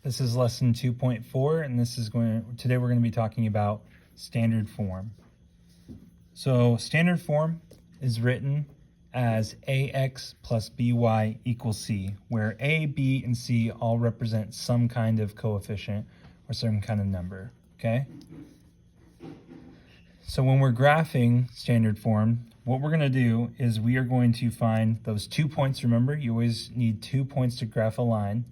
This is lesson 2.4, and today we're going to be talking about standard form. So standard form is written as ax plus by equals c, where a, b, and c all represent some kind of coefficient or some kind of number, okay? So when we're graphing standard form, what we're going to do is we are going to find those 2 points. Remember, you always need 2 points to graph a line.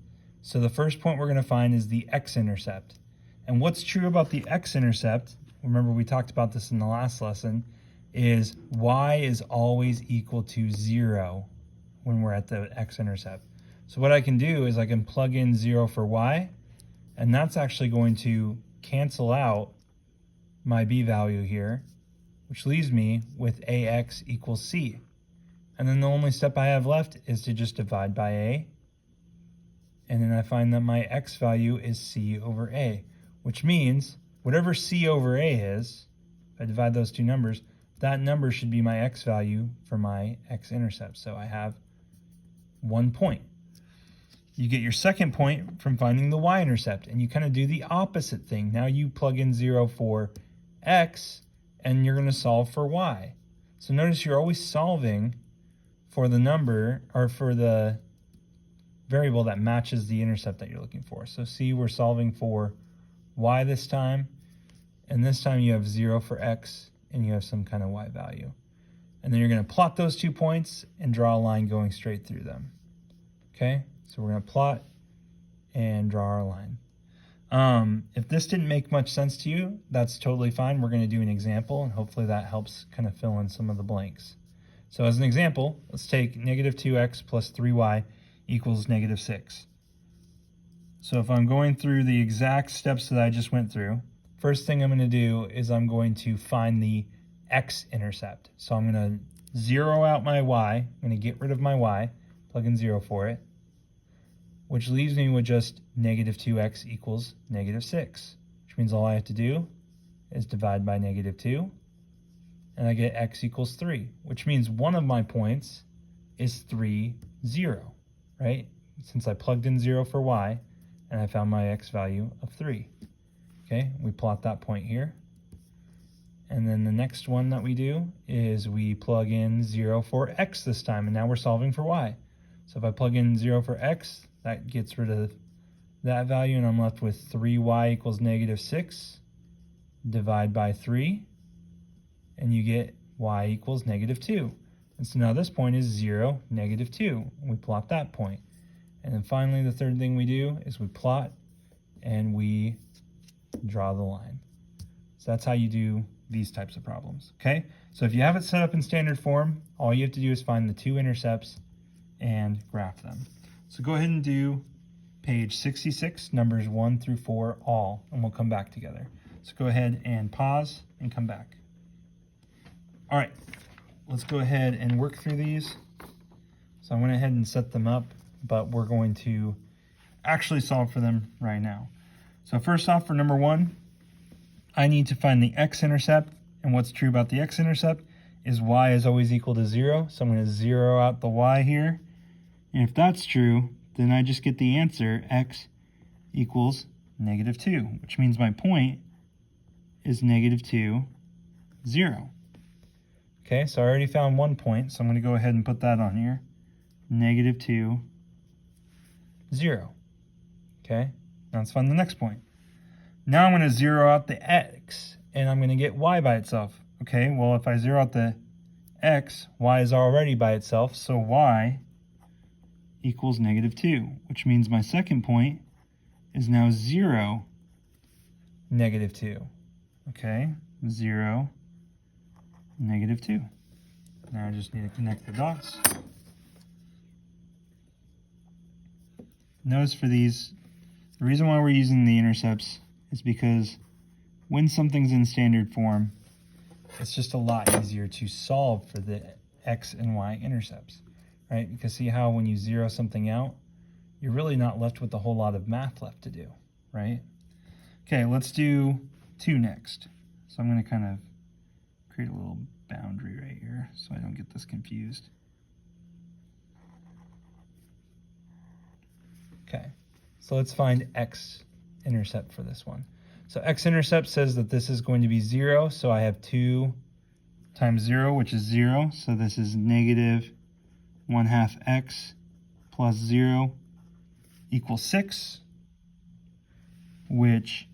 So the first point we're going to find is the x-intercept. And what's true about the x-intercept, remember we talked about this in the last lesson, is y is always equal to 0 when we're at the x-intercept. So what I can do is I can plug in 0 for y, and that's actually going to cancel out my b value here, which leaves me with ax equals c. And then the only step I have left is to just divide by a, and then I find that my x value is c over a, which means whatever c over a is, if I divide those two numbers, that number should be my x value for my x-intercept. So I have 1 point. You get your second point from finding the y-intercept, and you kind of do the opposite thing. Now you plug in 0 for x, and you're going to solve for y. So notice you're always solving for the number, or for the variable that matches the intercept that you're looking for. So see, we're solving for y this time, and this time you have 0 for x, and you have some kind of y value. And then you're going to plot those 2 points and draw a line going straight through them. Okay, so we're going to plot and draw our line. If this didn't make much sense to you, that's totally fine. We're going to do an example, and hopefully that helps kind of fill in some of the blanks. So as an example, let's take negative 2x plus 3y equals negative 6. So if I'm going through the exact steps that I just went through, first thing I'm going to do is I'm going to find the x-intercept. So I'm going to zero out my y. I'm going to get rid of my y, plug in 0 for it, which leaves me with just negative 2x equals negative 6, which means all I have to do is divide by negative 2, and I get x equals 3, which means one of my points is 3, 0, right? Since I plugged in 0 for y, and I found my x value of 3. Okay, we plot that point here. And then the next one that we do is we plug in 0 for x this time, and now we're solving for y. So if I plug in 0 for x, that gets rid of that value, and I'm left with 3y equals negative 6. Divide by 3, and you get y equals negative 2. And so now this point is 0, negative 2. And we plot that point. And then finally, the third thing we do is we plot and we draw the line. So that's how you do these types of problems, okay? So if you have it set up in standard form, all you have to do is find the 2 intercepts and graph them. So go ahead and do page 66, numbers 1 through 4, all, and we'll come back together. So go ahead and pause and come back. All right, let's go ahead and work through these. So I went ahead and set them up, but we're going to actually solve for them right now. So first off, for number 1, I need to find the x-intercept, and what's true about the x-intercept is y is always equal to 0, so I'm going to zero out the y here. And if that's true, then I just get the answer, x equals negative 2, which means my point is negative 2, 0. Okay, so I already found 1 point, so I'm going to go ahead and put that on here. Negative 2, 0. Okay, now let's find the next point. Now I'm going to zero out the x, and I'm going to get y by itself. Okay, well, if I zero out the x, y is already by itself, so y equals negative 2, which means my second point is now 0, negative 2. Okay, 0, negative 2. Now I just need to connect the dots. Notice for these, the reason why we're using the intercepts is because when something's in standard form, it's just a lot easier to solve for the x and y intercepts, right? Because see how when you zero something out, you're really not left with a whole lot of math left to do, right? Okay, let's do 2 next. So I'm going to kind of create a little boundary right here so I don't get this confused. Okay, So let's find x-intercept for this one. So x-intercept says that this is going to be 0, so I have 2 times 0, which is 0. So this is negative 1/2 x plus 0 equals 6, which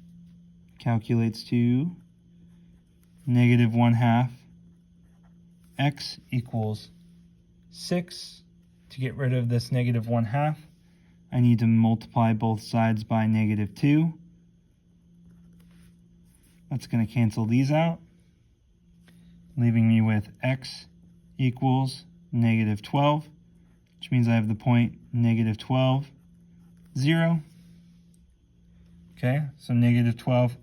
calculates to negative 1/2 x equals 6. To get rid of this negative 1/2, I need to multiply both sides by negative 2. That's going to cancel these out, leaving me with x equals negative 12, which means I have the point negative 12, 0. Okay, so negative 12,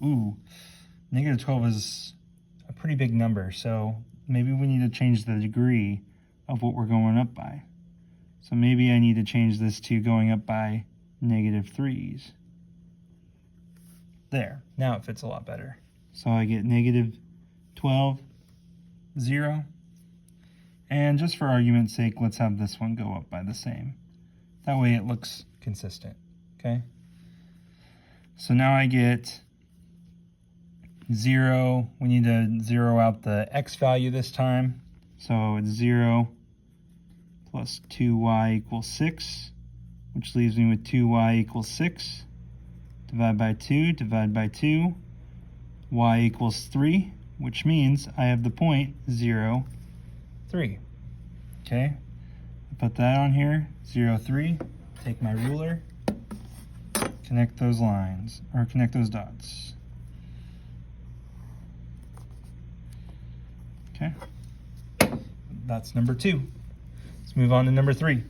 negative 12 is a pretty big number, so maybe we need to change the degree of what we're going up by. So maybe I need to change this to going up by negative 3s. There, now it fits a lot better. So I get negative 12, 0. And just for argument's sake, let's have this one go up by the same. That way it looks consistent, okay? So now I get 0. We need to zero out the x value this time. So it's 0 plus 2y equals 6, which leaves me with 2y equals 6. Divide by 2, divide by 2. Y equals 3, which means I have the point 0, 3. Okay, put that on here, 0, 3. Take my ruler, connect those lines, or connect those dots. Okay, that's number 2. Let's move on to number 3.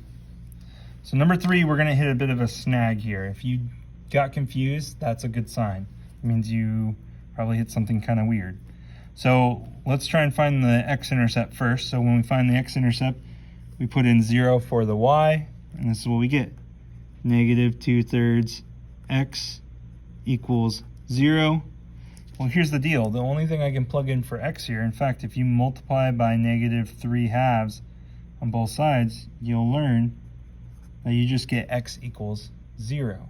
So number 3, we're going to hit a bit of a snag here. If you got confused, that's a good sign. It means you probably hit something kind of weird. So let's try and find the x-intercept first. So when we find the x-intercept, we put in 0 for the y, and this is what we get. Negative 2/3 x equals 0. Well, here's the deal. The only thing I can plug in for x here, in fact, if you multiply by negative 3/2 on both sides, you'll learn that you just get x equals 0.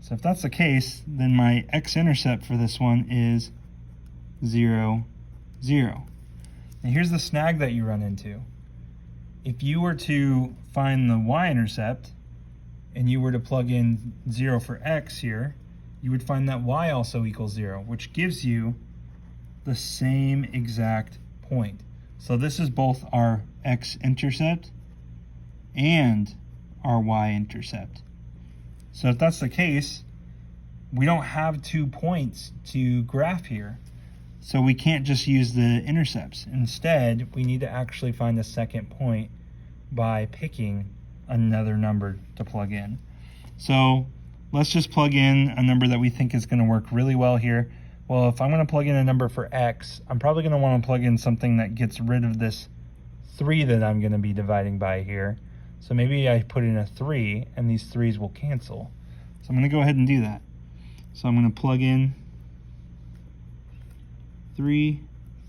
So if that's the case, then my x-intercept for this one is 0, 0. And here's the snag that you run into. If you were to find the y-intercept and you were to plug in 0 for x here, you would find that y also equals 0, which gives you the same exact point. So this is both our x-intercept and our y-intercept. So if that's the case, we don't have 2 points to graph here. So we can't just use the intercepts. Instead, we need to actually find a second point by picking another number to plug in. So let's just plug in a number that we think is going to work really well here. Well, if I'm going to plug in a number for x, I'm probably going to want to plug in something that gets rid of this 3 that I'm going to be dividing by here. So maybe I put in a 3, and these 3's will cancel. So I'm going to go ahead and do that. So I'm going to plug in 3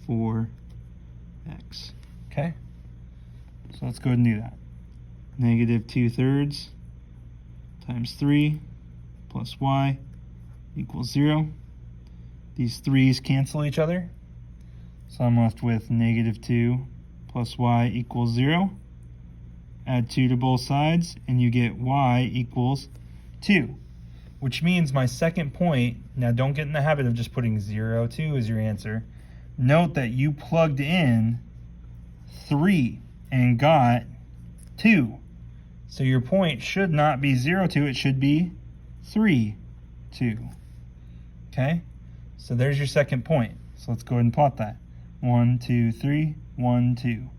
for x. Okay? So let's go ahead and do that. Negative 2/3 times 3 plus y equals 0. These 3's cancel each other. So I'm left with negative 2 plus y equals 0. Add 2 to both sides, and you get y equals 2. Which means my second point, now don't get in the habit of just putting 0, 2 as your answer. Note that you plugged in 3 and got 2. So your point should not be 0, 2, it should be 3, 2. Okay? So there's your second point. So let's go ahead and plot that. 1, 2, 3, 1, 2.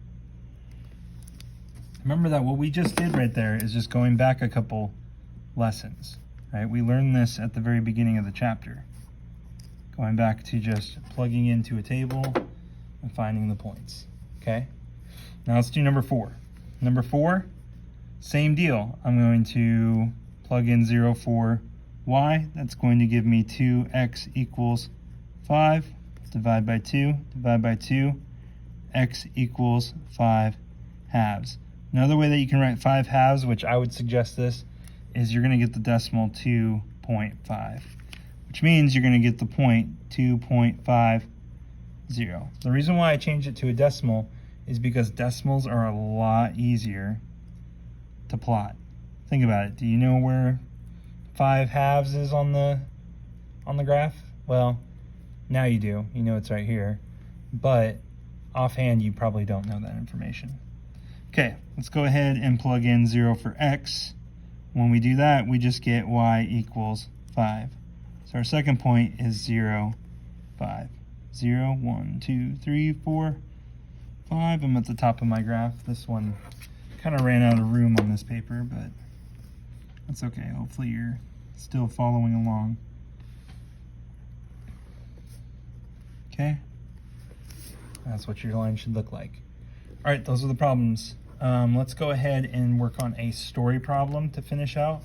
Remember that what we just did right there is just going back a couple lessons. Right? We learned this at the very beginning of the chapter. Going back to just plugging into a table and finding the points. Okay? Now let's do number 4. Number 4, same deal. I'm going to plug in 0 for y. That's going to give me 2x equals 5. Divide by 2, divide by 2. X equals 5 halves. Another way that you can write 5 halves, which I would suggest this, is you're going to get the decimal 2.5, which means you're going to get the point 2.50. The reason why I changed it to a decimal is because decimals are a lot easier to plot. Think about it. Do you know where 5 halves is on the graph? Well, now you do. You know it's right here. But offhand, you probably don't know that information. Okay, let's go ahead and plug in 0 for x. When we do that, we just get y equals 5. So our second point is 0, 5. 0, 1, 2, 3, 4, 5. I'm at the top of my graph. This one kind of ran out of room on this paper, but that's okay. Hopefully you're still following along. Okay, that's what your line should look like. All right, those are the problems. Let's go ahead and work on a story problem to finish out.